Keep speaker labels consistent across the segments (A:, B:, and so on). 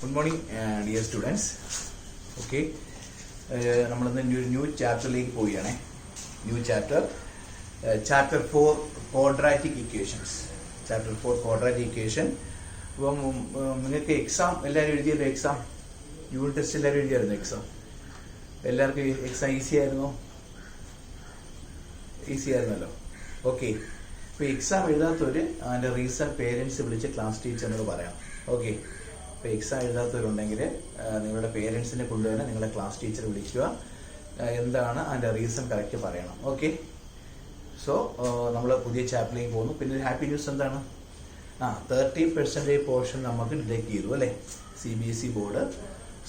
A: Good morning, dear students. Okay, നമ്മൾ ഇന്ന് ഒരു ന്യൂ ചാപ്റ്ററിലേക്ക് പോവുകയാണ്. New chapter, chapter 4 quadratic equations. Chapter 4 quadratic equation. അപ്പം നിങ്ങൾക്ക് എക്സാം എല്ലാവരും എഴുതിയല്ലോ. എക്സാം യൂണിറ്റ് ടെസ്റ്റ് എല്ലാവരും എഴുതിയായിരുന്നു. എക്സാം എല്ലാവർക്കും എക്സാം ഈസി ആയിരുന്നോ? ഈസി ആയിരുന്നല്ലോ. ഓക്കെ, ഇപ്പോൾ എക്സാം എഴുതാത്തവർ അതിൻ്റെ റീസൺ പേരൻസ് വിളിച്ച് ക്ലാസ് ടീച്ചറിനോട് പറയാം. ഓക്കെ, ഇപ്പോൾ എക്സാം എഴുതാത്തവരുണ്ടെങ്കിൽ നിങ്ങളുടെ പേരൻസിനെ കൊണ്ടുവന്ന് നിങ്ങളുടെ ക്ലാസ് ടീച്ചർ വിളിക്കുക. എന്താണ് അതിൻ്റെ റീസൺ കറക്റ്റ് പറയണം. ഓക്കെ, സോ നമ്മൾ പുതിയ ചാപ്റ്ററിലേക്ക് പോകുന്നു. പിന്നെ ഒരു ഹാപ്പി ന്യൂസ് എന്താണ്? 30% പോർഷൻ നമുക്ക് ഡിഡക്ട് ചെയ്തു അല്ലേ, CBSE ബോർഡ്.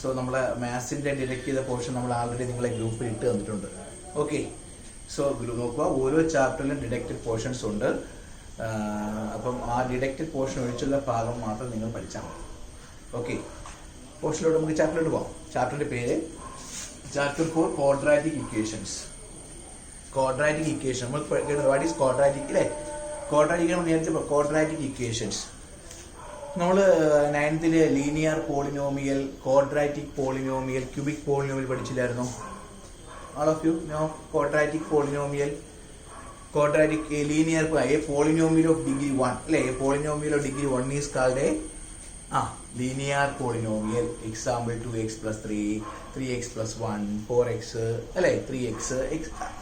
A: സോ നമ്മൾ മാത്സിൻ്റെ ഡിഡക്ട് ചെയ്ത പോർഷൻ നമ്മൾ ആൾറെഡി നിങ്ങളെ ഗ്രൂപ്പിൽ ഇട്ട് തന്നിട്ടുണ്ട്. ഓക്കെ, സോ നോക്കുക, ഓരോ ചാപ്റ്ററിലും ഡിഡക്റ്റഡ് പോർഷൻസ് ഉണ്ട്. അപ്പം ആ ഡിഡക്റ്റഡ് പോർഷൻ ഒഴിച്ചുള്ള ഭാഗം മാത്രം നിങ്ങൾ പഠിച്ചാൽ മതി. ഓക്കെ, പോർഷനിലോട്ട് നമുക്ക് ചാപ്റ്ററിലോട്ട് പോകാം. ചാപ്റ്ററിന്റെ പേര് chapter 4 quadratic equations. Quadratic equation നമ്മൾ വാട്ട് ഈസ് ക്വാഡ്രാറ്റിക് അല്ലേ? ക്വാഡ്രാറ്റിക് നമ്മൾ നേരത്തെ ക്വാഡ്രാറ്റിക് ഇക്വേഷൻസ് നമ്മൾ 9th linear polynomial, quadratic polynomial, cubic polynomial പഠിച്ചില്ലായിരുന്നോ? All of you know quadratic polynomial, quadratic a linear a polynomial of degree 1 അല്ലേ? A polynomial of degree 1 is called a linear polynomial. Example 2x plus 3, 3x plus 1, 4x അല്ലേ, 3x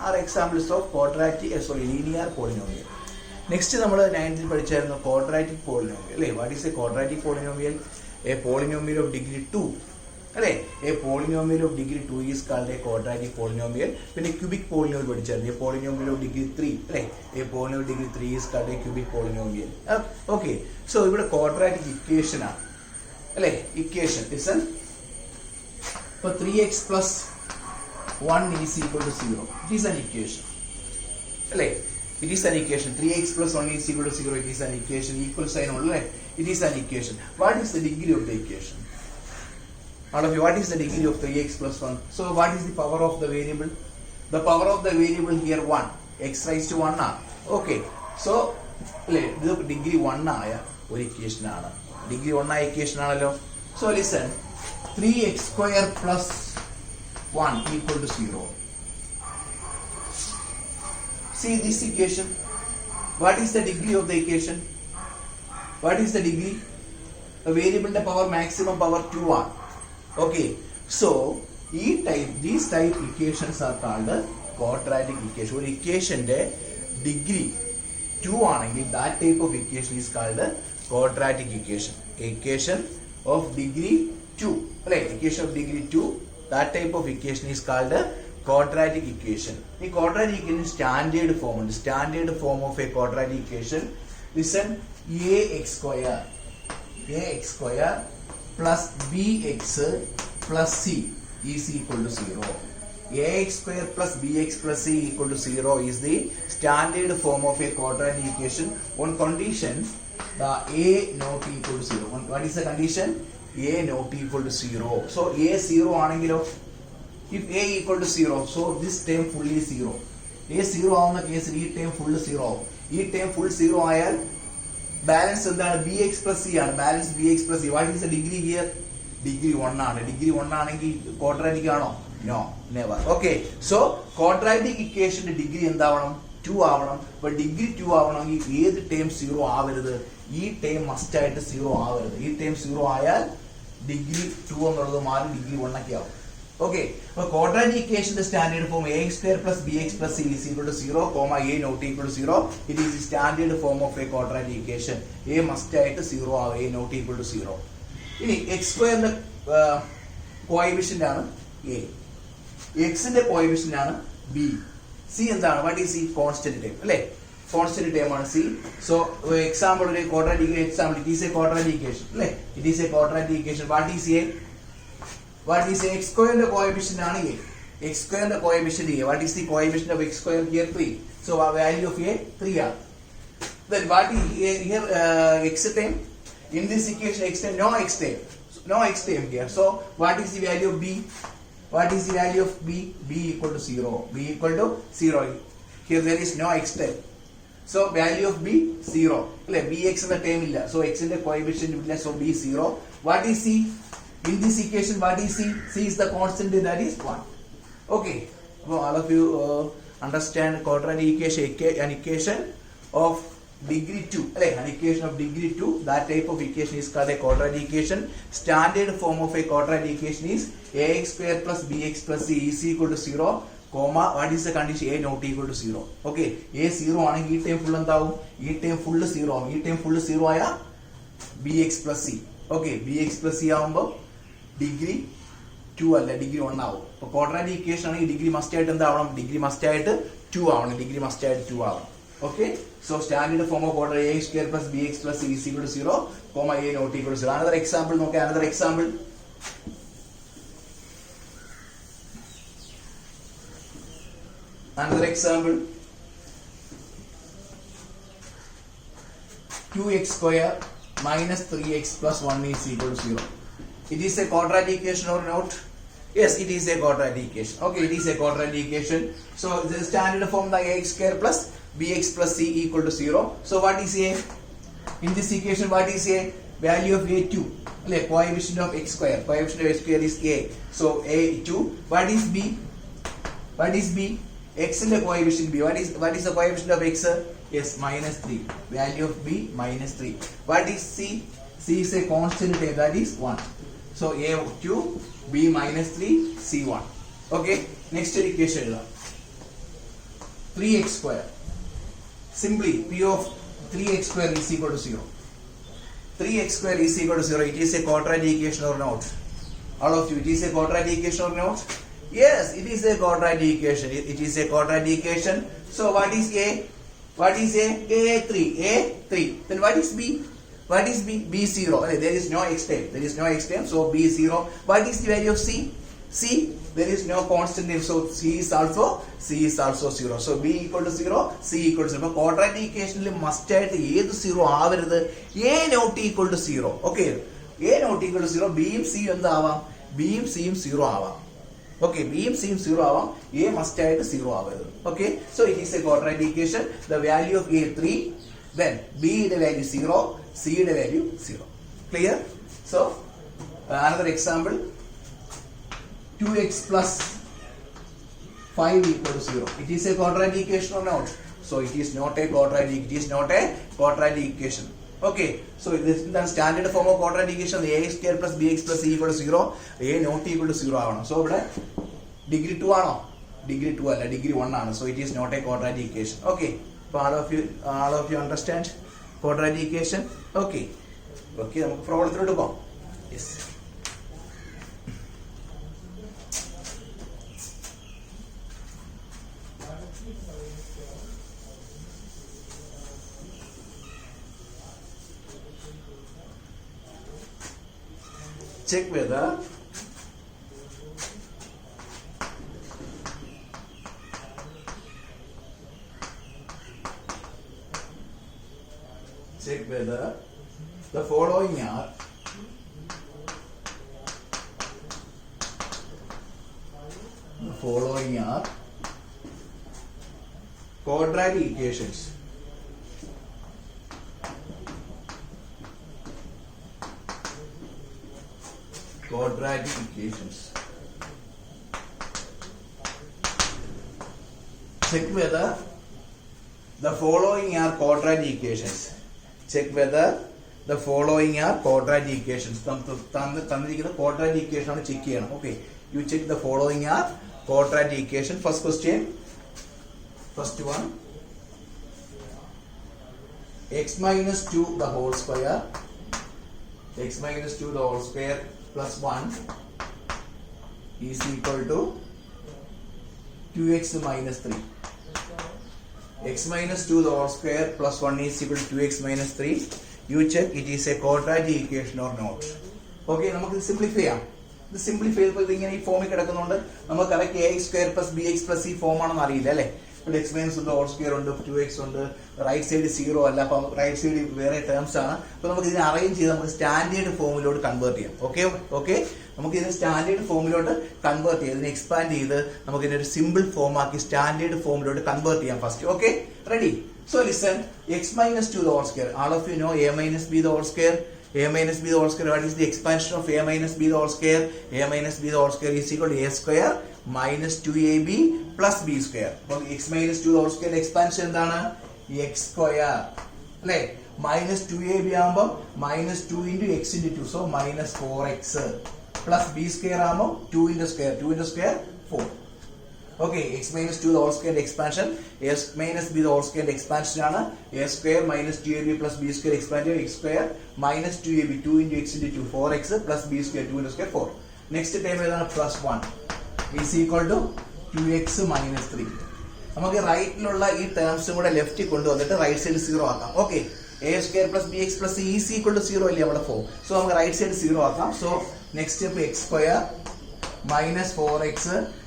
A: are examples of quadratic linear polynomial. Next നമ്മൾ 9th പഠിച്ചായിരുന്നു quadratic polynomial അല്ലേ? What is a quadratic polynomial? A polynomial of degree 2 അല്ലേ? A polynomial of degree 2 is called a quadratic polynomial. പിന്നെ cubic polynomial പഠിച്ചായിരുന്നു. A polynomial of degree 3 അല്ലേ? A polynomial degree 3 is called a cubic polynomial. Okay, so ഇവിടെ quadratic equation ആണ് അല്ലേ? Equation listen. ഇപ്പോൾ 3x plus 1 is equal to 0. It is an equation അല്ലേ? It is an equation. 3x plus 1 is equal to 0. It is an equation. Equal sign ഉള്ളൂ അല്ലേ? It is an equation. What is the degree of the equation? All of you, what is the degree of 3x plus 1? So what is the power of the variable? The power of the variable here 1. X raised to 1 ആണ്. Okay, so ഇത് degree 1 ആയ ഒരു equation ആണ്. Degree 1 ആയ equation ആണല്ലോ. So listen, 3x square plus 1 equal to 0. See this equation. What is the degree of the equation? What is the degree? The variable the power maximum power 2 ആണ്. Okay, so these type equations are called quadratic equation. ഒരു ഇക്വേഷന്റെ degree 2 ആണെങ്കിൽ that type of equation is called quadratic equation. Equation of degree 2 അല്ലേ? equation of degree 2, that type of equation is called quadratic equation. ഈ quadratic equation standard form ഉണ്ട്. Standard form of A quadratic equation, listen, ax square plus bx plus c is equal to 0. Ax square plus bx plus c equal to 0 is the standard form of a quadratic equation on condition the a not equal to 0. What is the condition? A not equal to 0. So a 0 ആണെങ്കിലോ, if a equal to 0, so this term fully 0. a 0 ആവുന്ന കേസിൽ ഈ term full 0 ആവും. ഈ term full 0 ആയാൽ balance എന്താണ്? bx plus c ആണ്. Balance bx plus c. What is the degree here? Degree 1 ആണ്. ഡിഗ്രി 1 ആണെങ്കിൽ ക്വാഡ്രാറ്റിക് ആണോ? No, never. Okay, so quadratic ഇക്വേഷന്റെ ഡിഗ്രി എന്താവണം? 2 ആവണം. അപ്പൊ ഡിഗ്രി 2 ആവണമെങ്കിൽ ഏത് ടേം 0 ആവരുത്? ഈ ടേം മസ്റ്റ് ആയിട്ട് 0 ആവരുത്. ഈ ടേം 0 ആയാൽ ഡിഗ്രി 2 എന്നുള്ളത് മാറി ഡിഗ്രി 1 ഒക്കെ ആവും. Okay, അപ്പോൾ quadratic equationന്റെ standard form ax square plus bx plus c is equal to 0, a not equal to 0. It is the standard form of a quadratic equation. a must ആയിട്ട് 0 ആവും, a not equal to 0. ഇനി x സ്ക്വയറിന്റെ coefficient ആണ് a, x ന്റെ coefficient ആണ് b, c എന്താണ്? What is c? Constant term അല്ലേ? Constant term ആണ് c. സോ എക്സാമ്പിൾ ഒരു quadratic example, it is a quadratic equation അല്ലേ? It is a quadratic equation. What is a? What is x square the coefficient ആണ് a? x square the coefficient a. What is the coefficient of x square here? 3. So our value of a 3 ആണ്. Then what is here x term? In this equation x term, no x term. No x term here. So what is the value of b? What is the value of b? b equal to 0. b equal to 0. Here there is no x term. So value of b 0. അല്ലേ? bx എന്ന term ഇല്ല. So x ന്റെ coefficient ഇല്ല. So b 0. What is c? In this equation, what is C? C is the constant, that is 1. Okay. So all of you understand quadratic equation, an equation of degree 2. An equation of degree 2. That type of equation is called a quadratic equation. Standard form of a quadratic equation is ax square plus bx plus c is equal to 0. Comma, what is the condition? A not equal to 0. Okay. A 0 ആണെങ്കിൽ ഈ time full എന്താവും? ഈ time full 0 ആവും. ഈ time full 0 ആയ bx plus c. Okay. bx plus c ആവുമ്പോൾ degree 2 അല്ല, degree 1 ആവും. അപ്പോൾ ക്വാഡ്രാറ്റിക് ഇക്വേഷൻ ആണെങ്കിൽ ഡിഗ്രി മസ്റ്റ് ആയിട്ട് എന്താവണം? ഡിഗ്രി മസ്റ്റ് ആയിട്ട് 2 ആവണം. ഡിഗ്രി മസ്റ്റ് ആയിട്ട് 2 ആവണം. Okay. So standard form of order ax square plus bx plus c is equal to 0, comma a not equal to 0. Another example. Okay. Another example. Another example. 2x square minus 3x plus 1 is equal to 0. It is a quadratic equation or not? Yes, it is a quadratic equation. Okay, it is a quadratic equation. So the standard form the ax square plus bx plus c equal to 0. So what is a? In this equation, what is a? Value of a2. Coefficient of x square. Coefficient of x square is a. So a2. What is b? What is b? X in the coefficient b. What is the coefficient of x? Yes, minus 3. Value of b minus 3. What is c? C is a constant term, that is 1. So a2, b minus 3, c1. Okay. Next equation. 3x square. Simply p of 3x square is equal to 0. 3x square is equal to 0. It is a quadratic equation or not? All of you, it is a quadratic equation or not? Yes, it is a quadratic equation. It is a quadratic equation. So what is a? What is a? A3. A3. Then what is b? What is b? B0. There is no x term. There is no x term. So b0. What is the value of c? C. There is no constant name. So c is also 0. So b equal to 0. C equal to 0. But quadratic equation must add ഏത് 0 ആവരുത്? a not equal to 0. Okay. a not equal to 0. b യും c എന്താവാം? b യും c യും 0 ആവാം. Okay, b യും c യും 0 ആവാം. a must add 0 ആവരുത്. Okay. So it is a quadratic equation. The value of a 3. Then b the value 0. C the value 0. Clear? So another example. 2x plus 5 equal to 0. It is a quadratic equation or not? So it is not a quadratic. It is not a quadratic equation. Okay. So this is the standard form of quadratic equation. Ax square plus bx plus c equal to 0. A not equal to 0 ആവണം. So ഇവിടെ degree 2 ആണോ? Degree 2 അല്ല, degree 1 ആണ്. So it is not a quadratic equation. Okay. So all of you understand quadratic equation? Okay. Okay. നമുക്ക് പ്രോബ്ലത്തിലോട്ട് പോകാം. Yes. Check whether the following are quadratic equations. Quadratic equations. Check whether the following are quadratic equations. Check whether the following are quadratic equations. തന്നിരിക്കുന്ന quadratic equation ആണ് check ചെയ്യണം. Okay. You check the following are quadratic equation. First question. First one. X minus 2 the whole square. X minus 2 the whole square plus 1 is equal to 2x minus 3. X minus 2 the whole square plus 1 is equal to 2x minus 3. You check it is a quadratic equation or not. Okay, നമുക്ക് simplify ചെയ്യാം. ഇത് simplify ചെയ്തപ്പോൾ ഇതിങ്ങനെ ഈ ഫോമിൽ കിടക്കുന്നുണ്ട്. നമുക്ക് correct ax square plus bx plus ഈ ഫോം ആണെന്ന് അറിയില്ല അല്ലേ? ഇപ്പോൾ എക്സ് മൈനസ് ഉണ്ട്, ഹോൾ സ്ക്വയർ ഉണ്ട്, 2x ഉണ്ട്, റൈറ്റ് സൈഡ് 0 അല്ല, അപ്പം റൈറ്റ് സൈഡ് വേറെ ടേംസ് ആണ്. അപ്പോൾ നമുക്ക് ഇതിനെ അറേഞ്ച് ചെയ്ത് നമുക്ക് സ്റ്റാൻഡേർഡ് ഫോമിലോട്ട് കൺവേർട്ട് ചെയ്യാം. ഓക്കെ നമുക്ക് ഇതിനെ സ്റ്റാൻഡേർഡ് ഫോമിലോട്ട് കൺവേർട്ട് ചെയ്യാം. ഇതിനെ എക്സ്പാൻഡ് ചെയ്ത് നമുക്ക് ഇതിനെ ഒരു സിമ്പിൾ ഫോം ആക്കി സ്റ്റാൻഡേർഡ് ഫോമിലോട്ട് കൺവേർട്ട് ചെയ്യാം first. Okay, ready? So listen, x minus 2 the whole square. All of you know a minus b the whole square. a minus b the whole square. What is the expansion of a minus b the whole square? A minus b the whole square is equal to a square minus 2ab plus b square. അപ്പോൾ x minus 2 the whole square expansion എന്താണ്? x square അല്ലേ? minus 2ab ആകുമ്പോൾ minus 2 into x into 2, so minus 4x plus b square ആകുമ്പോൾ 2 into square 4. Okay, x minus 2 the whole square expansion, a minus b the whole square expansion ആണ് a square minus 2ab plus b square expansion, x square minus 2ab 2 into x into 2 4x plus b square 2 into square 4. Next term ഏതാണ്? plus 1 is equal to 2x minus 3. നമുക്ക് റൈറ്റിലുള്ള ഈ ടേംസും കൂടെ ലെഫ്റ്റിൽ കൊണ്ടുവന്നിട്ട് right side 0 ആക്കാം. Okay, a square plus bx plus c is equal to 0 അല്ലേ നമ്മുടെ form. So നമുക്ക് റൈറ്റ് സൈഡ് 0 ആക്കാം. So next step x square minus 4x.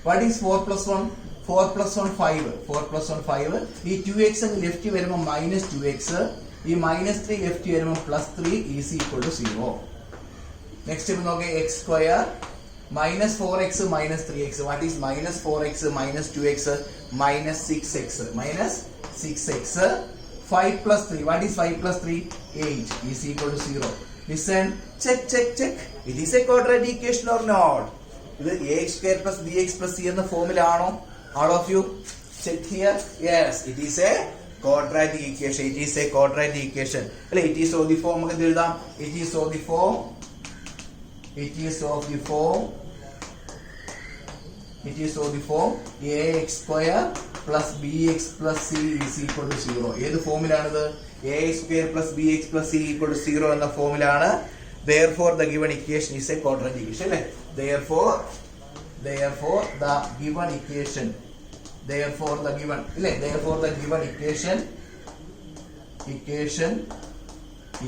A: What is 4 plus 1? 4 plus 1 5. 4 plus 1 5. ഈ 2x ലെഫ്റ്റ് വരുമ്പോൾ minus 2x. ഈ minus 3 left വരുമ്പോൾ plus 3 is equal to 0. Next step നോക്കേ, x square minus 4x minus 3x. What is minus 4x minus 2x minus 6x? Minus 6x. 5 plus 3. What is 5 plus 3? 8 is equal to 0. Listen, check. It is a quadratic equation or not? ഇത് ax square plus bx plus c എന്ന ഫോമിലാണോ? All of you check here. Yes, it is a quadratic equation. It is a quadratic equation. അല്ലേ? It is of the form നമുക്ക് എന്ത് എഴുതാം? It is of the form ax square plus bx plus c is equal to 0. ഏത് ഫോമിലാണിത്? ax square plus bx plus c equal to 0 എന്ന ഫോമിലാണ്. Therefore the given equation is a quadratic equation അല്ലേ? Therefore the given equation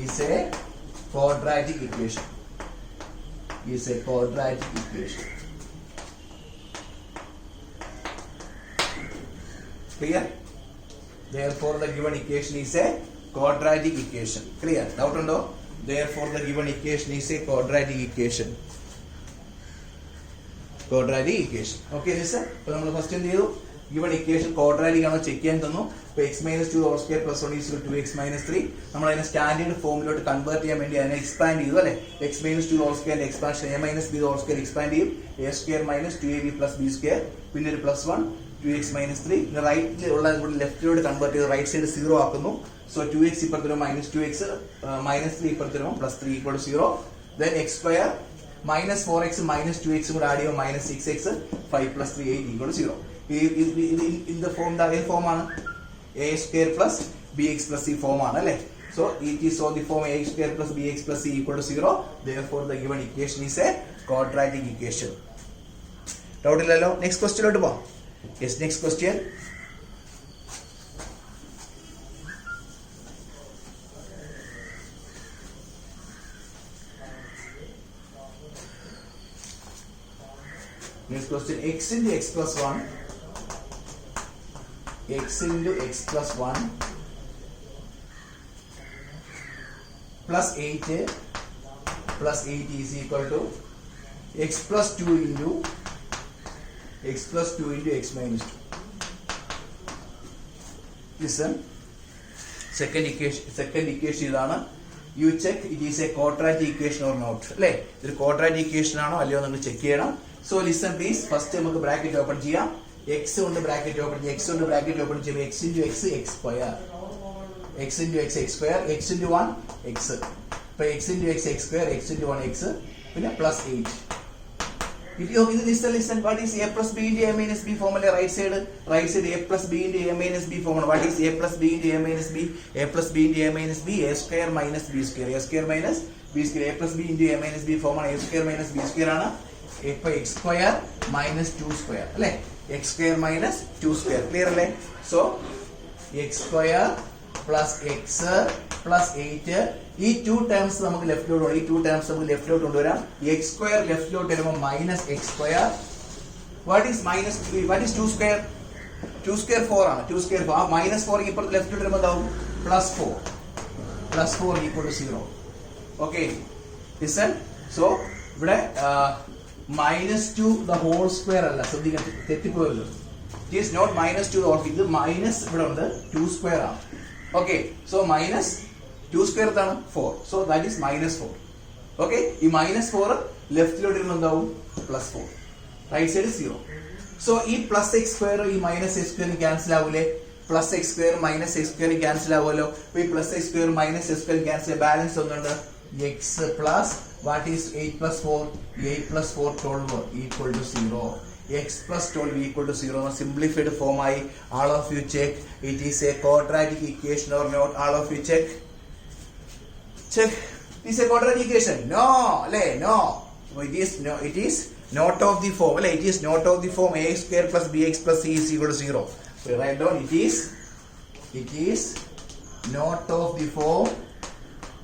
A: is a quadratic equation. Clear? Therefore the given equation is a quadratic equation. Clear? Doubt undo? Therefore the given equation is a quadratic equation. Okay, listen. അപ്പോൾ നമ്മൾ first എന്ത് ചെയ്തു? given equation quadratic ആണോ check ചെയ്യാൻ തന്നു. അപ്പോൾ x minus 2 whole square plus 1 is equal to 2x minus 3. നമ്മൾ അതിനെ സ്റ്റാൻഡേർഡ് ഫോമിലോട്ട് കൺവേർട്ട് ചെയ്യാൻ വേണ്ടി അതിനെ എക്സ്പാൻഡ് ചെയ്തു അല്ലേ? x minus 2 whole square expansion a minus b whole square expand ചെയ്യും. a square minus 2ab plus b square പിന്നെ ഒരു plus 1 2x minus 3. റൈറ്റിൽ ഉള്ള ലെഫ്റ്റിലോട്ട് കൺവേർട്ട് ചെയ്ത് റൈറ്റ് സൈഡ് 0 ആക്കുന്നു. സോ 2x ഇപ്പുറത്ത് വരുമ്പോൾ minus 2x minus 3 ഇപ്പുറത്ത് വരുമ്പോൾ plus 3 equal to 0. Then x square minus 4x minus 2x കൂടെ ആഡ് ചെയ്യുമ്പോൾ minus 6x 5 plus 3 8 equal to 0. In the form ആണ് a square plus bx plus c form ആണ് അല്ലേ? So it is of the form a square plus bx plus c equal to 0. Therefore the given equation is a quadratic equation. Doubt ഇല്ലല്ലോ? Next question ലോട്ട് പോവാം. Yes, next question. Next question, x into x plus 1 plus 8 is equal to x plus 2 into x minus 2. Listen, second equation ഇതാണ്. You check it is a quadratic equation or not. അല്ലേ? ഇത് quadratic equation ആണോ അല്ലയോ നമ്മൾ check ചെയ്യണം. So listen please, first നമുക്ക് bracket open ചെയ്യാം. x കൊണ്ട് ബ്രാക്കറ്റ് ഓപ്പൺ ചെയ്യാം. ചെയ്യുമ്പോൾ x into x square, x into x square, x into 1 x. അപ്പോൾ x into x square, x into 1 x പിന്നെ plus 8. Listen, what is a plus b into a minus b formula? Right side a plus b into a minus b formula. What is a plus b into a minus b? A plus b into a minus b, a square minus b square, a square minus b square. A plus b into a minus b formula a square minus b square ആണ്. ഇപ്പോൾ x square minus 2 square അല്ലേ? x square minus 2 square. Clear അല്ലേ? So x square plus x plus 8. ഈ 2 terms നമുക്ക് ലെഫ്റ്റിലോട്ട് കൊണ്ടുവരാം. x square ലെഫ്റ്റിലോട്ട് വരുമ്പോൾ minus x square. What is minus 3? What is 2 square? 2 square 4 ആണ്. 2 square 4. minus 4 ഇപ്പുറത്ത് ലെഫ്റ്റിലോട്ട് വരുമ്പോൾ എന്താവും? plus 4 equal to 0. Okay, listen. So ഇവിടെ minus 2 the whole square അല്ല, ശ്രദ്ധിക്കണം, തെറ്റിപ്പോയല്ലോ. It is not minus 2 the whole, ഇത് മൈനസ് ഇവിടെ ഉണ്ട് 2 square ആണ്. Okay, so minus 2 square എന്താണ് 4. So that is -4. Okay, ഈ -4 ലെഫ്റ്റിലോട്ട് വരുമ്പോൾ എന്താവും +4. Right side 0. സോ ഈ +x² ഈ -x² ക്യാൻസൽ ആവൂലേ? +x² -x² ക്യാൻസൽ ആവുമല്ലോ. അപ്പൊ ഈ +x² -x² ക്യാൻസൽ ബാലൻസ് ഒന്നുണ്ട് x plus what is 8 plus 4? 8 plus 4 12 equal to 0. X plus 12 equal to 0. Simplified form ആയി. All of you check. It is a quadratic equation or not? All of you check. Check. It is a quadratic equation. No. No. It is no. It is not of the form. It is not of the form ax square plus bx plus c is equal to 0. So write down. It is not of the form.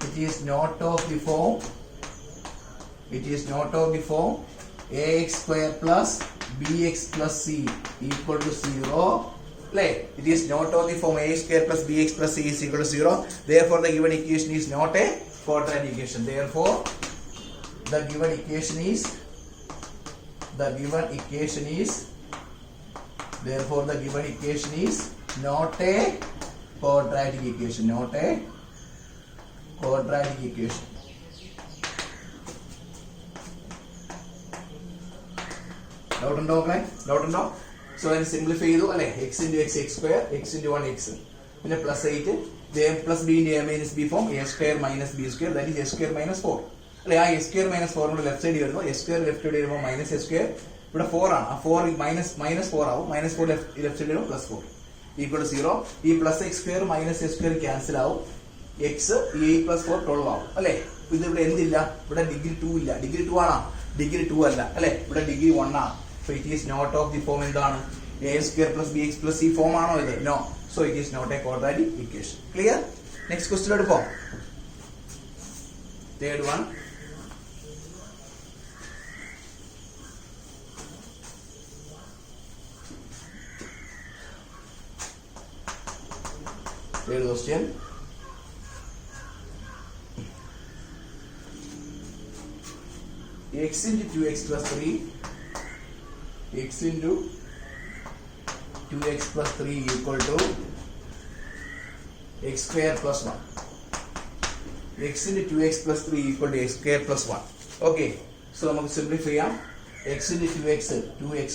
A: It is not of the form. It is not of the form ax square plus bx plus c equal to 0. It is not of the form ax square plus bx plus c is equal to 0. Therefore, the given equation is not a quadratic equation. Therefore, the given equation is not a quadratic equation. Not a quadratic equation. Doubt undo? So I simplify ചെയ്തു അല്ലേ? x into x square, x into 1 x. പിന്നെ +8 a plus b into a minus b form a square minus b square, that is a square minus 4. അല്ലേ? ആ a square minus 4 കൊണ്ട് left side വരുന്നു. a square left side വരുമ്പോൾ minus a square. ഇവിടെ 4 ആണ്. ആ 4 minus 4 ആവും. -4 left side വരുമ്പോൾ +4 equal to 0. ഈ +x² -x² ക്യാൻസൽ ആവും. x 8 plus 4 12 ആവും അല്ലേ? ഇത് ഇവിടെ എന്തില്ല? ഇവിടെ ഡിഗ്രി 2 ഇല്ല. ഡിഗ്രി 2 ആണോ? ഡിഗ്രി 2 അല്ല അല്ലേ? ഇവിടെ ഡിഗ്രി 1 ആണ്. So it is not of the form എന്താണ്? a² plus bx plus c form ആണോ ഇത്? No. So it is not a quadratic equation. Clear? Next question എടുപ്പോ. Third one. Third question. X into 2x plus 3 x into 2x plus 3 equal to x square plus 1. X into 2x plus 3 equal to x square plus 1. Okay. So നമുക്ക് simplify ചെയ്യാം. x into 2x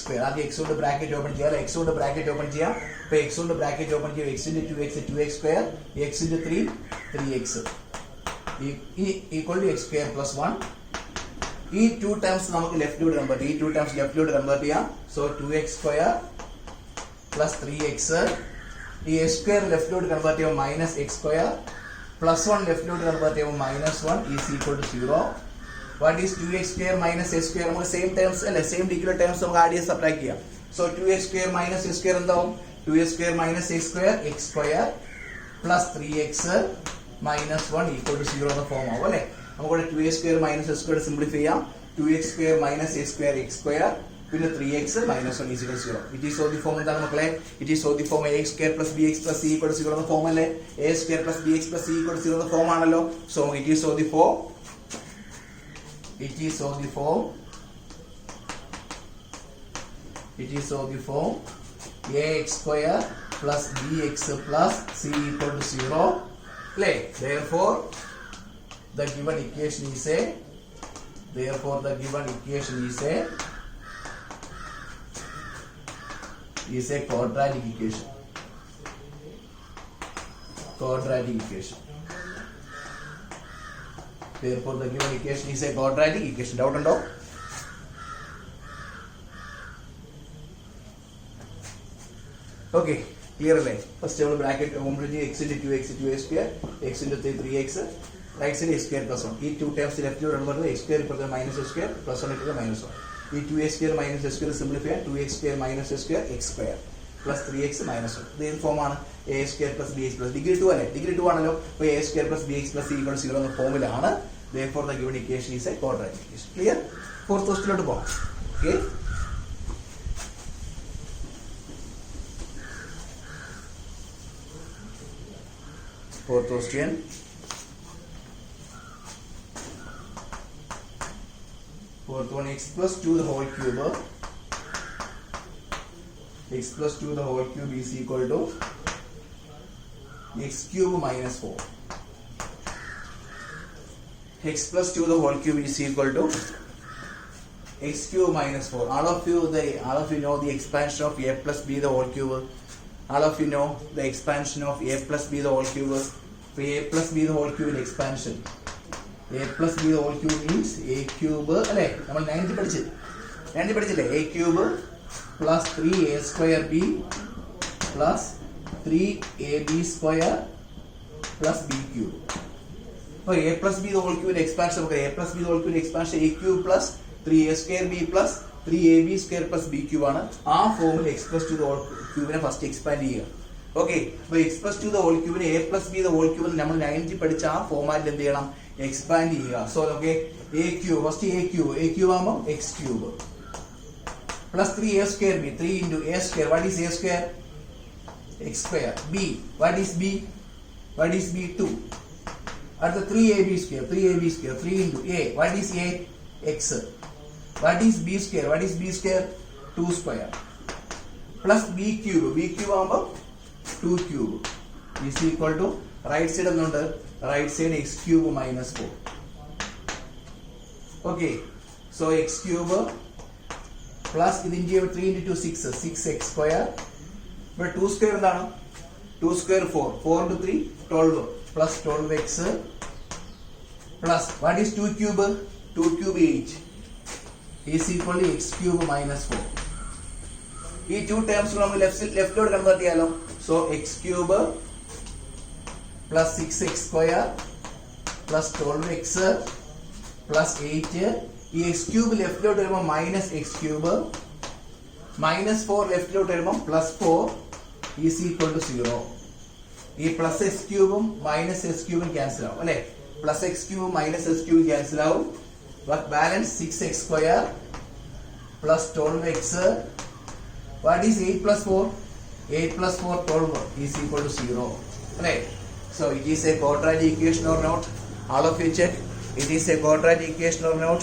A: square. ആദ്യം x കൊണ്ട് bracket open ചെയ്യാം. x കൊണ്ട് bracket open ചെയ്യാം. അപ്പോൾ x കൊണ്ട് bracket open ചെയ്യാം. x into 2x square, x into 3 3x equal to x square plus 1. ഈ 2 ടേംസ് നമുക്ക് ലെഫ്റ്റിലോട്ട് കൺവേർട്ട് ചെയ്യാം. ഈ 2 ടേംസ് ലെഫ്റ്റിലോട്ട് കൺവേർട്ട് ചെയ്യാം. So 2x square plus 3x. ഈ x square ലെഫ്റ്റിലോട്ട് കൺവേർട്ട് ചെയ്യുമ്പോൾ -x square plus 1 ലെഫ്റ്റിലോട്ട് കൺവേർട്ട് ചെയ്യുമ്പോൾ -1 is equal to 0. What is 2x square minus x square? നമുക്ക് സെയിം ടേംസ് അല്ലേ? സെയിം ഡിഗ്രി ടേംസ് നമുക്ക് ആഡ് ചെയ്ത് സബ്ട്രാക്ട് ചെയ്യാം. So 2x square minus x square എന്താവും? 2x square minus x square x square plus 3x minus 1 equal to 0 എന്ന form ആവും അല്ലേ? നമുക്കിവിടെ 2x square minus x square simplify ചെയ്യാം. 2x square minus x square x square പിന്നെ 3x minus 1 is equal to 0. It is of the form എന്താണ് മക്കളെ? It is of the form ax square plus bx plus c equal to 0 എന്ന form അല്ലേ? a square plus bx plus c equal to 0 എന്ന form ആണല്ലോ. So it is of the form ax square plus bx plus c equal to 0. Therefore, the given equation is a quadratic equation. Therefore, the given equation is a quadratic equation. Doubt undo? Okay, clear അല്ലേ? First നമ്മൾ bracket complete x into 2x 2x square, x into 3 3x, right side x square plus 1. ഈ 2 terms ലെഫ്റ്റിലോട്ട് വരുമ്പോൾ x square ഇപ്പുറത്തെ -x square plus 1 ഇപ്പുറത്തെ -1. ഈ 2x square minus x square simplify ചെയ്യാം. 2x square minus x square x square plus 3x minus 1. ഇത് ഏത് ഫോമാണ്? a square plus bx plus degree 2 അല്ലേ? ഡിഗ്രി 2 ആണല്ലോ. അപ്പോൾ a square plus bx plus c equal to 0 എന്ന ഫോമിലാണ്. Therefore, the given equation is a quadratic equation. Clear? Fourth questionലോട്ട് പോകാം. Okay. Fourth question. Fourth one, x plus 2 the whole cube. X plus 2 the whole cube is equal to x cube minus 4. x plus 2 the whole cube is equal to x cube minus 4. All of you know the expansion of a plus b the whole cube. All of you know the expansion of a plus b the whole cube. So a plus b the whole cube in expansion. A plus b the whole cube means a cube. അല്ലേ നമ്മൾ 90 പഠിച്ചില്ലേ a cube plus 3a square b plus 3ab square plus b cube. So a plus b the whole cube in expansion. Okay, a plus b the whole cube in expansion a cube plus 3a square b plus 3ab square plus b cube ആണ്. ആ ഫോമിൽ x plus 2 the whole cube first expand ചെയ്യുക. Okay, അപ്പൊ x plus 2 the whole cube a plus b the whole cube നമ്മൾ 90 പഠിച്ച ആ ഫോമാറ്റിൽ എന്ത് ചെയ്യണം? എക്സ്പാൻഡ് ചെയ്യുക. So okay, a cube first a cube ആകുമ്പോൾ x cube plus 3a square b 3 into a square. What is a square? X square. b, what is b? 2. At the 3ab square 3 into a. What is a? X. What is b square? 2 square plus b cube ആകുമ്പോൾ 2 cube is equal to right side എന്നുണ്ട്, right side x cube minus 4. Okay, so x cube plus ഇതിന്റെ 3 into 2 6x square. ഇവിടെ 2 square എന്താണ്? 2 square 4 into 3 12 plus 12x plus what is 2 cube? 2 cube 8 is equal to x cube minus 4. ഈ 2 terms നമ്മൾ ലെഫ്റ്റിലോട്ട് convert ചെയ്യാലോ. So x cube plus 6x square plus 12x plus 8. ഈ x cube ലെഫ്റ്റിലോട്ട് വരുമ്പോൾ minus x cube minus 4 ലെഫ്റ്റിലോട്ട് വരുമ്പോൾ plus 4 is equal to 0. ഈ plus x ക്യൂബും മൈനസ് x ക്യൂബും ക്യാൻസൽ ആവും അല്ലെ. Plus x cube minus x cube cancel ആവും. Balance 6x square plus 12x. What is 8 plus 4? 8 plus 4 12 is equal to 0. Right? So it is a quadratic equation or not? All of you check. It is a quadratic equation or not?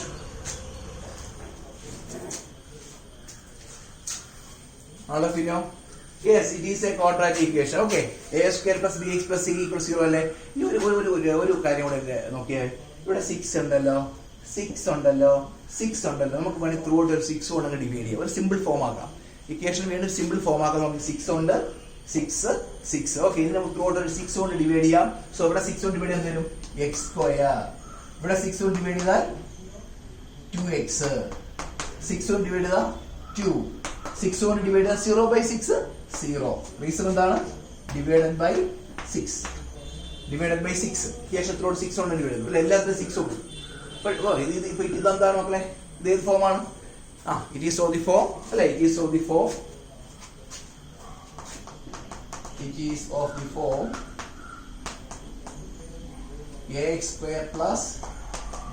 A: All of you know? Yes, it is a quadratic equation. Okay. A square plus bx plus c equals 0 അല്ലേ. ഇനി ഒരു കാര്യം കൂടെ നോക്കിയേ. ഇവിടെ 6 ഉണ്ടല്ലോ. നമുക്ക് വേണമെങ്കിൽ ത്രൂ ഔട്ട് ഒരു 6 കൊണ്ട് ഡിവൈഡ് ചെയ്യാം. ഒരു സിമ്പിൾ ഫോം ആക്കാം. ഇക്വേഷൻ വീണ്ടും സിമ്പിൾ ഫോം ആക്കാം. നമുക്ക് 6 ഉണ്ട്, 6. ഓക്കെ, ഇത് നമുക്ക് ത്രൂ ഔട്ട് ഒരു 6 കൊണ്ട് ഡിവൈഡ് ചെയ്യാം. സോ ഇവിടെ 6 കൊണ്ട് ഡിവൈഡ് ചെയ്യാൻ തരും x സ്ക്വയർ. ഇവിടെ 6 കൊണ്ട് ഡിവൈഡ് ചെയ്താൽ 2x. 6 കൊണ്ട് ഡിവൈഡ് ചെയ്താൽ 2. 6 കൊണ്ട് ഡിവൈഡ് ചെയ്താൽ 0/6 0. റീസൺ എന്താണ്? Divided by 6. Equation throughout 6 കൊണ്ട് ഡിവൈഡ് ചെയ്തു. എല്ലാത്തിനും 6 ഉണ്ട്. ഇതെന്താണ് മക്കളെ? ഇത് ഏത് ഫോമാണ്? It is of the form അല്ലെ. It is of the form ax square plus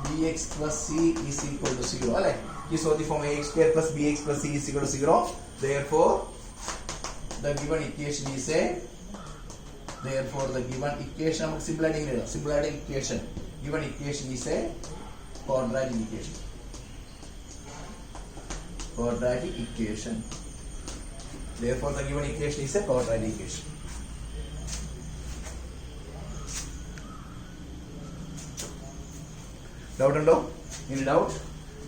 A: bx plus c is equal to 0 അല്ലെ. It is of the form ax square plus bx plus c is equal to 0. Therefore the given equation is a നമുക്ക് simple ആയിട്ട് എഴുതാം. given equation is a quadratic equation. Therefore the given equation is a quadratic equation. Doubt undo? Any doubt?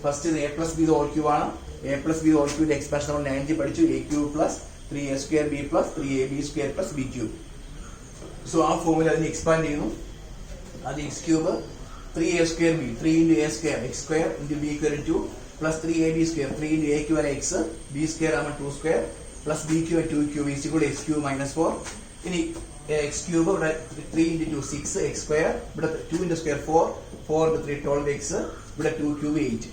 A: First is a plus b the whole cube ആണ്. a plus b the whole cube expansion നമ്മൾ 90 പഠിച്ചു. a cube plus 3a square b plus 3ab square plus b cube. So ആ formula അതിനെ expand ചെയ്യുന്നു. അത് x cube 3a square b 3 into a square x square into b square into plus 3ab square 3 into a cube x b square ആകുമ്പോൾ 2 square plus b cube 2 cube is equal to x cube minus 4. ഇനി x cube ഇവിടെ 3 into 2 6 x square ഇവിടെ 2 into square 4 into 3 12x ഇവിടെ 2 cube 8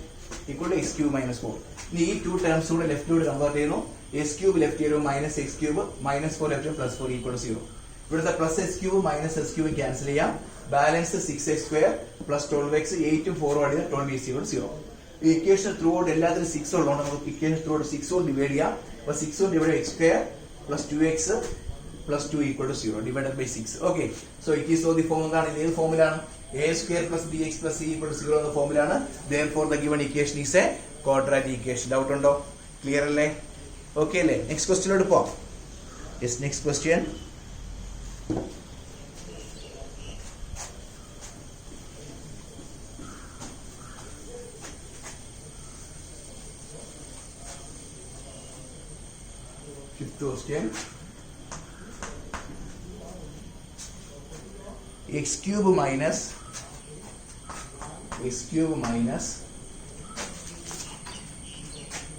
A: equal to x cube minus 4. ഇനി ഈ 2 terms കൂടെ ലെഫ്റ്റിലോട്ട് convert ചെയ്യുന്നു. x cube ലെഫ്റ്റ് ചെയ്യുമ്പോൾ minus x cube minus 4 left plus 4 equal to 0. ഇവിടുത്തെ plus x cube minus x cube cancel ചെയ്യാം. Balance 6x square plus 12x 8 4 add ചെയ്താൽ 12 is equal to 0. ഈ ഇക്വേഷൻ ത്രൂ ഔട്ട് എല്ലാത്തിനും 6 ഉള്ളതുകൊണ്ട് നമുക്ക് equation throughout 6 കൊണ്ട് divide ചെയ്യാം. അപ്പോൾ 6 കൊണ്ട് divide x square plus 2x plus 2 equal to 0 divided by 6. Okay, so it is of the form എന്താണ്? ഏത് ഫോമിലാണ്? a square plus bx plus c equal to 0 എന്ന ഫോമിലാണ്. Therefore the given equation is a quadratic equation. Doubt ഉണ്ടോ? Clear അല്ലേ? Okay അല്ലേ? Next ക്വസ്റ്റ്യനിലോട്ട് പോവാം. Yes, next question. question. X cube minus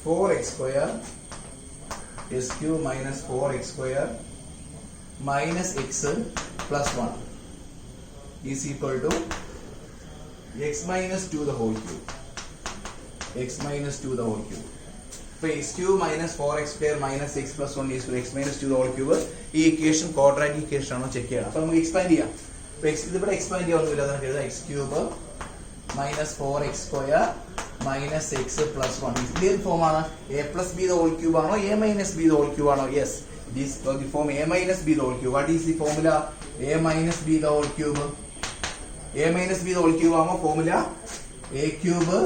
A: 4x square, x cube minus 4x square minus x plus 1 is equal to x minus 2 the whole cube. X minus 2 the whole cube. So x cube minus 4x square minus x plus 1 is equal to x minus 2 the whole cube. ഈ equation quadratic equation ആണോ check ചെയ്യണം. അപ്പോൾ നമുക്ക് expand ചെയ്യാം. അപ്പോൾ ഇതിവിടെ expand ചെയ്യാനൊന്നുമില്ല. നമുക്ക് എഴുതാം x cube minus 4x square minus x plus 1. ഇത് ഏത് ഫോം ആണ്? a plus b the whole cube ആണോ a minus b the whole cube ആണോ? Yes, it is the form a minus b the whole cube. What is the formula? a minus b the whole cube. a minus b the whole cube ആവുമ്പോൾ formula a cube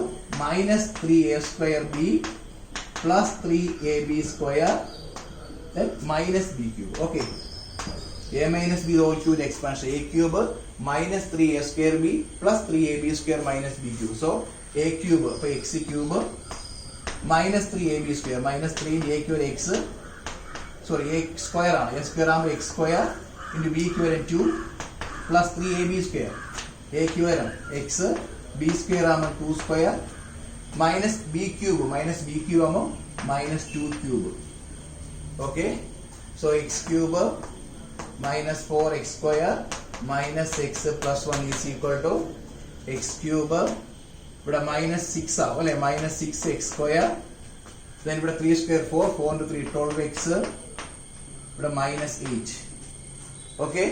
A: minus 3a square b plus 3ab square then minus b cube. Okay, a minus b the whole cube expansion. a cube minus 3a square b plus 3ab square minus b cube. So a cube, അപ്പോൾ x cube minus 3ab square minus 3 into a cube x, sorry a square ആണ്. a square ആകുമ്പോൾ x square into b cube 2 plus 3ab square. a cube x, b square ആകുമ്പോൾ 2 square minus b cube ആകുമ്പോൾ minus 2 cube. Okay, so x cube minus 4x square minus x plus 1 is equal to x cube ഇവിടെ minus 6 ആവും അല്ലേ, minus 6x square, then ഇവിടെ 3 square 4 into 3 12x, ഇവിടെ minus 8. Okay,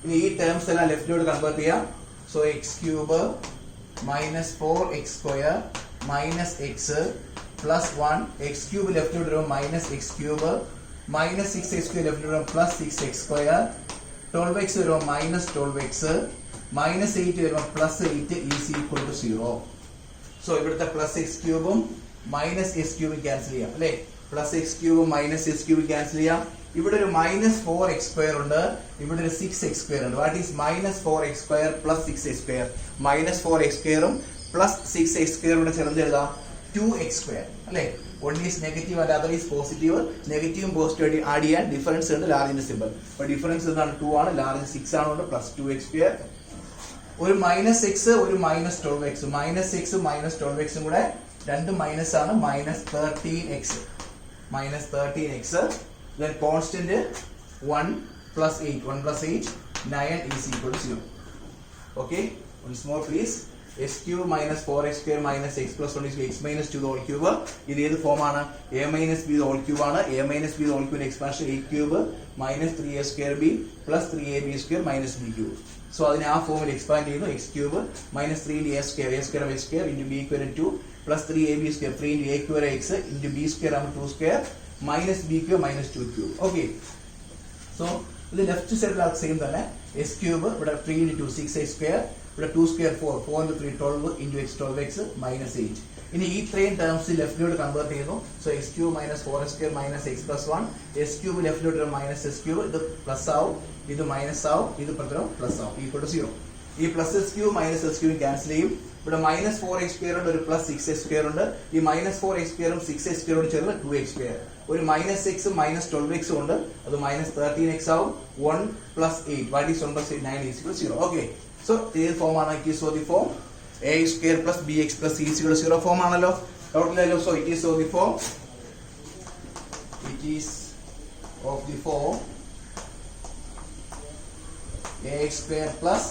A: ഇനി ഈ terms എല്ലാം ലെഫ്റ്റിലോട്ട് convert ചെയ്യാം. So x cube minus 4x square minus x plus 1, x cube ലെഫ്റ്റിലോട്ട് വരുമ്പോൾ minus x cube minus 6x square ലെഫ്റ്റിലോട്ട് വരുമ്പോൾ plus 6x square, 12x വരുമ്പോൾ minus 12x minus 8 വരുമ്പോൾ plus 8 is equal to 0. So ഇവിടുത്തെ plus x ക്യൂബും minus x ക്യൂബും cancel ചെയ്യാം അല്ലെ. പ്ലസ് എക്സ് ക്യൂബും മൈനസ് എസ് ക്യൂബും ക്യാൻസൽ ചെയ്യാം. ഇവിടെ ഒരു മൈനസ് 4x സ്ക്വയർ ഉണ്ട്, ഇവിടെ ഒരു 6x സ്ക്വയർ ഉണ്ട്. What is minus 4x square plus 6x square? Minus 4x സ്ക്വയറും പ്ലസ് 6x സ്ക്വയറും കൂടെ ചേർന്ന് എഴുതാം 2x സ്ക്വയർ അല്ലെ. One is negative and other is positive. നെഗറ്റീവും പോസിറ്റീവ് ആഡ് ചെയ്യാൻ ഡിഫറൻസ് ഉണ്ട് ലാർജിന്റെ സിമ്പിൾ. അപ്പൊ ഡിഫറൻസ് എന്താണ്? 2 ആണ്, ലാർജ് 6 ആണുണ്ട്, പ്ലസ് 2x സ്ക്വയർ. ഒരു മൈനസ് എക്സ് ഒരു minus 12x, minus X minus 12x കൂടെ രണ്ട് മൈനസ് ആണ്, minus 13x, minus 13x. then constant 1 plus 8, 1 plus 8 9 is equal to 0. okay, once more please. x cube minus 4x square minus x plus 1 is x minus 2 the whole cube. ഇത് ഏത് form ആണ്? a minus b the whole cube ആണ്. a minus b the whole cube expansion a cube minus 3a square b plus 3ab square minus b cube. So അതിനെ ആ ഫോമിൽ expand ചെയ്യുന്നു. X cube minus 3 into a square x square into b square 2 plus 3ab square 3 into a square x into b square ആകുമ്പോൾ 2 square minus b cube minus 2 cube. Okay, so ഇത് left സൈഡിൽ ആ same തന്നെ. S cube ഇവിടെ 3 into 2 6x square, ഇവിടെ 2 square 4 into 3 12 into x 12x minus 8. ഇനി ഈ ഇത്രയും ടേംസ് ലെഫ്റ്റിലോട്ട് കൺവേർട്ട് ചെയ്യുന്നു. So x cube minus 4x square minus x plus 1, x cube ലെഫ്റ്റിലോട്ട് മൈനസ് എസ് ക്യൂബ്, ഇത് പ്ലസ് ആവും, ഇത് മൈനസ് ആവും, ഇത് പ്രകാരം പ്ലസ് ആവും, ഈക്വൽ ടു 0. ഈ plus S cube minus S cube cancel ചെയ്യും. ഇവിടെ മൈനസ് 4x സ്ക്വയർ ഉണ്ട്, ഒരു പ്ലസ് 6x സ്ക്വയർ ഉണ്ട്. ഈ മൈനസ് 4x സ്ക്വയറും 6x സ്ക്വയറോട് ചേർന്ന് 2x സ്ക്വയർ. ഒരു മൈനസ് എക്സും മൈനസ് 12x ഉണ്ട്, അത് മൈനസ് 13x ആവും. 1 plus 8, what is 1 plus 8? 9 is equal to 0. Okay, so ഏത് ഫോം ആണ്? It is the form a square plus bx plus c is equal to 0 form ആണല്ലോ. ഡൗട്ടില്ലല്ലോ. So it is of the form, it is of the form ax square plus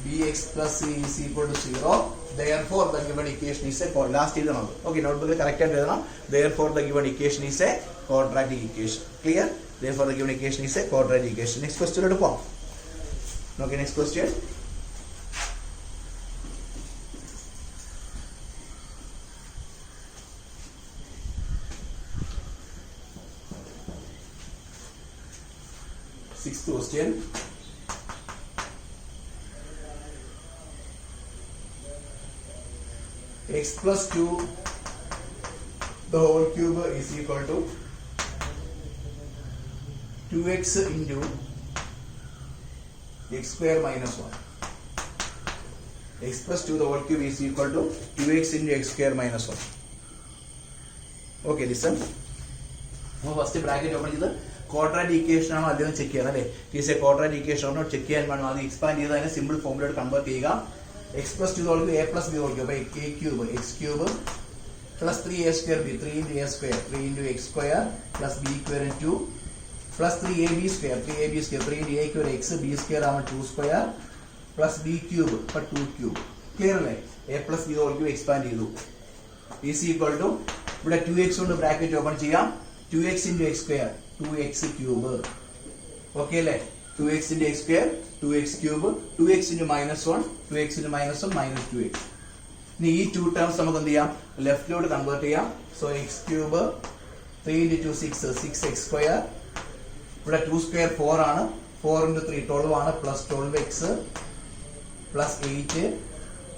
A: bx plus c is equal to 0. Therefore the given equation is a last എഴുതണം. Okay, നോട്ട്ബുക്കിൽ correct ആയിട്ട് എഴുതണം. Therefore the given equation is a quadratic equation. Clear? Therefore the given equation is a quadratic equation. Next question ലോട്ട് പോകാം. Okay, next question. Sixth question. X plus 2 the whole cube is equal to 2x into x square minus 1. X plus 2 the whole cube is equal to 2x into x square minus 1. Okay, listen. First bracket open ചെയ്ത് quadratic equation ആണോ അല്ലെന്ന് check ചെയ്യണം അല്ലേ. It is a quadratic equation ആണോ check ചെയ്യാൻ വേണം. അത് expand ചെയ്ത് അതിനെ സിമ്പിൾ ഫോമിലോട്ട് കൺവേർട്ട് ചെയ്യുക. എക്സ് പ്ലസ് ടു തോൽക്കും എ പ്ലസ് ബി തോൽക്കും. അപ്പൊ a cube x cube plus 3a square b 3 into a square 3 into x square plus b square and 2 plus 3ab square 3ab square 3 into a square x b square ആവുമ്പോൾ 2 square plus b cube for 2 cube. Clear അല്ലേ? a plus b whole cube expand ചെയ്തു. is equal to ഇവിടെ 2x കൊണ്ട് bracket open ചെയ്യാം. 2x into x square 2x cube. Okay അല്ലേ? 2x into x square 2x cube 2x into -1 2x into -1 minus 2x. ഇനി ഈ 2 terms നമുക്ക് എന്ത് ചെയ്യാം? ലെഫ്റ്റിലോട്ട് കൺവേർട്ട് ചെയ്യാം. So x cube 3 into 2 6 6x square. ഇവിടെ 2 സ്ക്വയർ 4 ആണ്. 4 into 3 12 ആണ്. Plus 12x plus 8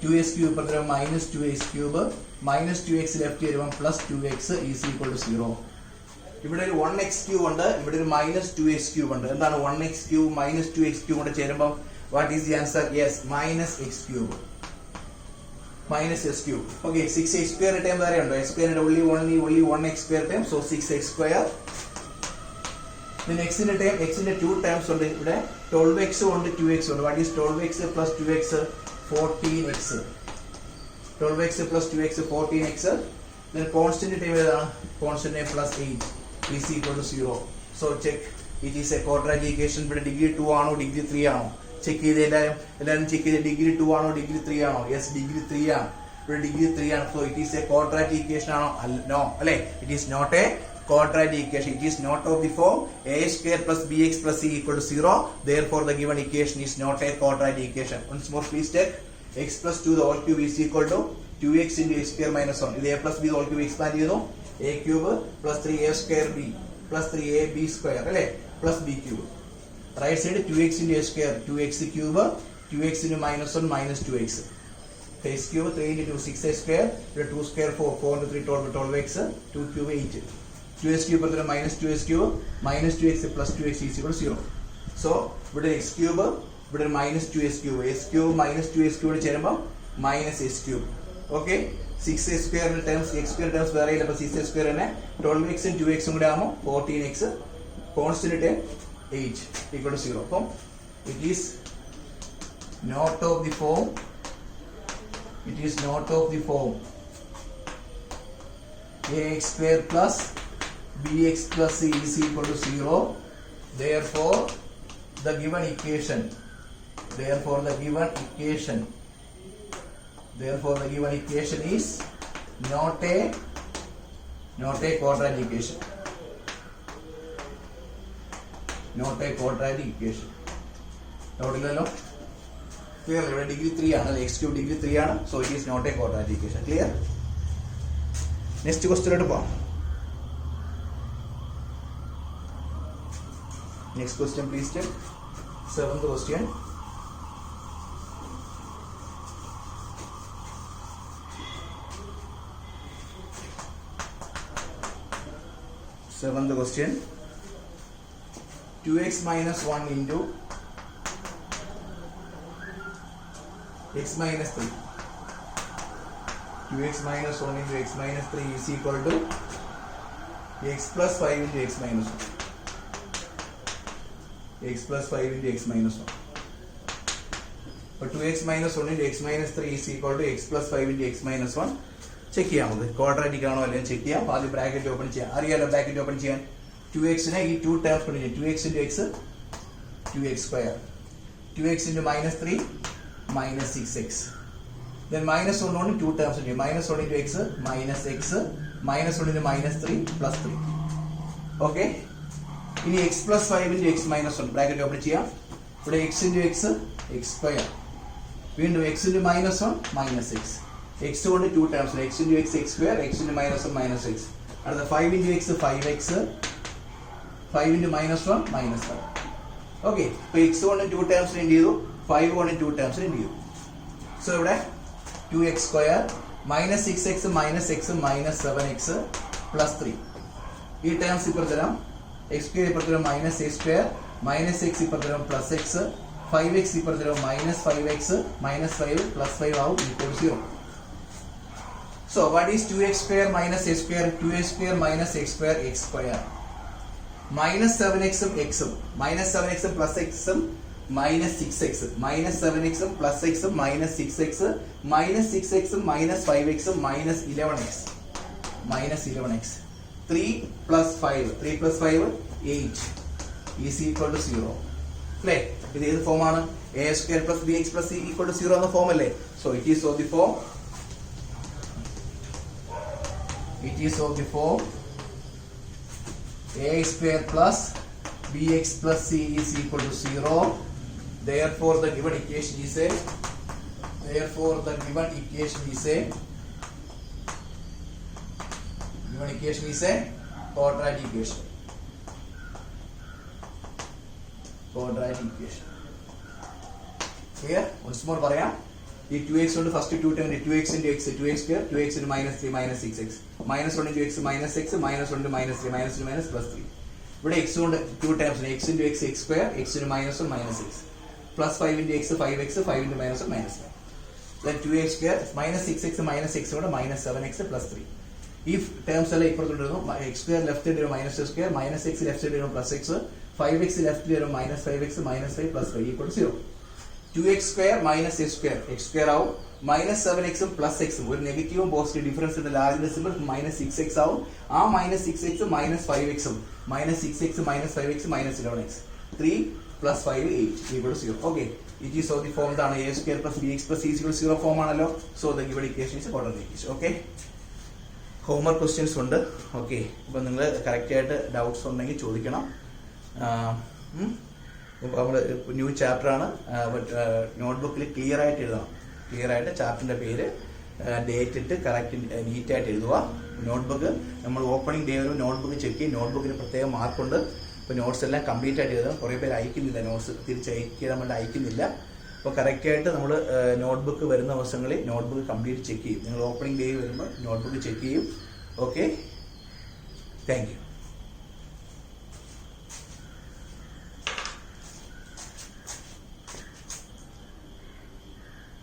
A: 2x cube പ്രകാരം minus 2x cube minus 2x left വരുമ്പോൾ plus 2x is equal to 0. ഇവിടെ ഒരു 1x ക്യൂബ് ഉണ്ട്. ഇവിടെ ഒരു മൈനസ് 2x ക്യൂബ് ഉണ്ട്. എന്താണ് 1x cube minus 2x cube കൊണ്ട് ചേരുമ്പോൾ what is the answer? Yes, minus X cube. Minus s cube. Okay, 6x square term there undo. X square only 1x square term, so 6x square. Then x in a term, x in a 2 terms on the 12x on the 2x on. What is 12x plus 2x? 14x. 12x plus 2x 14x. Then constant term constant name plus 8 is equal to 0. So check. It is a quadratic equation. But degree 2 ആണോ degree 3 ആണോ? Check ചെയ്ത് എല്ലാവരും check ചെയ്ത് degree 2 ആണോ degree 3 ആണോ? Yes, degree 3 ആണ്. ഇവിടെ degree 3 ആണ്. So it is a quadratic equation ആണോ? നോ അല്ലേ. It is not a quadratic equation. It is not of the form a square plus bx plus c equal to 0. Therefore the given equation is not a quadratic equation. Once more please check. X plus 2 the whole cube is equal to 2x into x square minus 1. ഇത് a plus b the whole cube expand ചെയ്തു. a cube plus 3a square b plus 3ab square അല്ലേ plus b cube. Right side 2x into a square 2x cube 2x into -1 minus 2x. X cube 3 into 2 6x square 2 square 4 4 into 3 12 12x 2 cube 8 2x cube minus 2x cube minus 2x plus 2x is equal to 0. So ഇവിടെ x cube ഇവിടെ minus 2x cube x cube minus 2x cube ചേരുമ്പോൾ minus x cube. Okay, 6x square terms x square terms വേറെ ഇല്ല. അപ്പോൾ 6x square തന്നെ 12x ഉം 2x ഉം കൂടെ ആവുമ്പോൾ 14x constant term 8 equal to 0. So it is not of the form. It is not of the form ax square plus bx plus c is equal to 0. Therefore the given equation is not a quadratic equation. Not a quadratic equation. Notice clear. Here degree 3 ആണ്. x cube degree 3 ആണ്. So it is not a quadratic equation. Clear? Next question എടുത്ത് പോകാം. Next question please check. 7th question. Seventh question. 2x minus 1 into x minus 3. 2x minus 1 into x minus 3 is equal to x plus 5 into x minus 1. X plus 5 into x minus 1. But 2x minus 1 into x minus 3 is equal to x plus 5 into x minus 1. Check ചെയ്യാം. നമുക്ക് quadratic ആണോ അല്ലെങ്കിൽ check ചെയ്യാം. ആദ്യം bracket open ചെയ്യാം. അറിയാലോ bracket open ചെയ്യാൻ. 2x നെ ഈ 2 ടേംസ് കൊണ്ട് 2x into x 2x square 2x into minus 3 minus 6x. Then minus 1 only 2 terms into minus 1 into x minus x minus 1 into minus 3 plus 3. Okay. ഇനി x plus 5 into x minus 1 bracket open ചെയ്യാം. ഇവിടെ x into x x square വീണ്ടും x into minus 1 minus x. x കൊണ്ട് 2 terms x into x x square x into minus 1 minus x. അടുത്ത 5 into x 5x 5 into minus 1 minus 1. Okay, so x കൊണ്ട് 2 terms into ചെയ്തു 5 കൊണ്ട് 2 terms into ചെയ്തു. So ഇവിടെ 2x square minus 6x minus x minus 7x plus 3. ഈ terms ഇപ്പുറത്ത് തരാം. x square ഇപ്പുറത്ത് തരാം minus x square minus x ഇപ്പുറത്ത് തരാം plus x 5x ഇപ്പുറത്ത് തരാം minus 5x minus 5 plus 5 ആവും equal to 0. So what is 2x square minus x square? 2x square minus x square x square. Minus 7x എക്സും minus 7x plus എക്സും minus 6x minus 7x plus എക്സും minus 6x minus 6x minus 5x minus 11x minus 11x 3 plus 5 3 plus 5 8 is equal to 0 അല്ലേ? ഇത് ഏത് ഫോമാണ്? A square plus b x plus c equal to 0 എന്ന form അല്ലേ? So it is of the form a square plus bx plus c is equal to 0. Therefore the given equation is a quadratic equation. Clear? Once more പറയാം. ഈ 2x കൊണ്ട് first 2 term 2x into x 2x square 2x into minus 3 minus 6x minus 1 into x minus x minus 1 into minus 3 minus 2 minus plus 3. ഇവിടെ x കൊണ്ട് 2 terms x into x x square x into minus 1 minus 6 plus 5 into x 5x 5 into minus 1 minus 1. Then 2x square minus 6x minus x കൊണ്ട് minus 7x plus 3. ഈ terms എല്ലാം ഇപ്പുറത്തോട്ട് x square left സൈഡിൽ minus square minus x left സൈഡിൽ plus x 5x left സൈഡിൽ minus 5x minus 5 plus 5 equal to 0. 2x square minus x square ആവും minus 7x plus x ഒരു നെഗറ്റീവും positive difference ഉണ്ട് large decimal minus 6x ആവും ആ minus 6x minus 5x minus 6x minus 5x minus 11x 3 plus 5 8 equal to 0. Okay, it is of the form ആണ് a square plus bx plus c is equal to 0 form ആണല്ലോ. So the given equation is quadratic equation. Okay, homework questions ഉണ്ട്. Okay, അപ്പോൾ നിങ്ങൾ correct ആയിട്ട് doubts ഉണ്ടെങ്കിൽ ചോദിക്കണം. നമ്മൾ new chapter ആണ്, നോട്ട്ബുക്കിൽ ക്ലിയർ ആയിട്ട് എഴുതണം. ക്ലിയർ ആയിട്ട് ചാപ്റ്ററിന്റെ പേര് ഡേറ്റ് ഇട്ട് കറക്റ്റ് നീറ്റായിട്ട് എഴുതുക. നോട്ട്ബുക്ക് നമ്മൾ ഓപ്പണിംഗ് ഡേ ഒരു നോട്ട്ബുക്ക് ചെക്ക് ചെയ്യും. നോട്ട്ബുക്കിന് പ്രത്യേക മാർക്കുണ്ട്. ഇപ്പോൾ നോട്ട്സ് എല്ലാം കംപ്ലീറ്റ് ആയിട്ട് എഴുതണം. കുറേ പേര് അയക്കുന്നില്ല, നോട്ട്സ് തിരിച്ചയക്കാൻ വേണ്ടി അയക്കുന്നില്ല. അപ്പോൾ കറക്റ്റായിട്ട് നമ്മൾ നോട്ട്ബുക്ക് വരുന്ന ദിവസങ്ങളിൽ നോട്ട്ബുക്ക് കംപ്ലീറ്റ് ചെക്ക് ചെയ്യും. നിങ്ങൾ ഓപ്പണിംഗ് ഡേ വരുമ്പോൾ നോട്ട്ബുക്ക് ചെക്ക് ചെയ്യും. Okay, thank you.